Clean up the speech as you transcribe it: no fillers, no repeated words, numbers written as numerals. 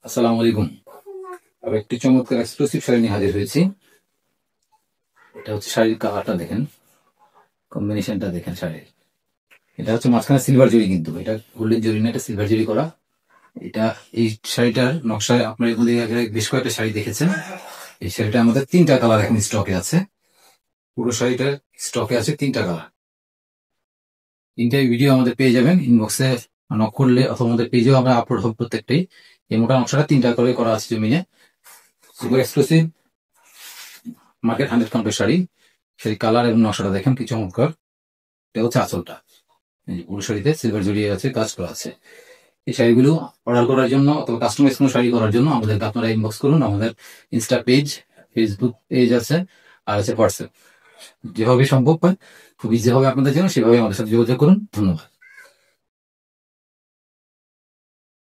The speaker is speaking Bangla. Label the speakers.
Speaker 1: আসসালামু আলাইকুম। আবার একটি চমৎকার এক্সক্লুসিভ শাড়ি নিয়ে হাজির হয়েছি। এটা হচ্ছে শাড়ির কালারটা দেখেন, কম্বিনেশনটা দেখেন শাড়ির। এটা হচ্ছে মাঝখানে সিলভার জরি, কিন্তু এটা গোল্ডেন জরি না, এটা সিলভার জরি করা। এটা এই শাড়িটার নকশায় আপনার এগুলি বেশ কয়েকটা শাড়ি দেখেছেন। এই শাড়িটা আমাদের তিনটা কালার এখন স্টকে আছে। পুরো শাড়িটার স্টকে আছে তিনটা কালার। তিনটাই ভিডিও আমাদের পেয়ে যাবেন ইনবক্সে নক করলে, অথবা আমাদের পেজেও আমরা আপলোড হবে প্রত্যেকটাই। এই মোটা নকশাটা তিনটা করে করা আছে জমিনে। সুপার এক্সক্লুসিভ মার্কেট 100 কাউন্টের শাড়ি। সেই কালার এবং নকশাটা দেখেন কি চমৎকার। এটা হচ্ছে আঁচলটা, এই যে পুরো শাড়িতে সিলভার জড়িয়ে আছে, কাজ করা আছে। এই শাড়িগুলো অর্ডার করার জন্য অথবা কাস্টমাইজ কোনো শাড়ি করার জন্য আমাদেরকে আপনারা ইনবক্স করুন। আমাদের ইনস্টা পেজ, ফেসবুক পেজ আছে, আর আছে হোয়াটসঅ্যাপ। যেভাবে সম্ভব হয়, খুব ইজি হবে আপনাদের জন্য, সেভাবে আমাদের সাথে যোগাযোগ করুন। ধন্যবাদ।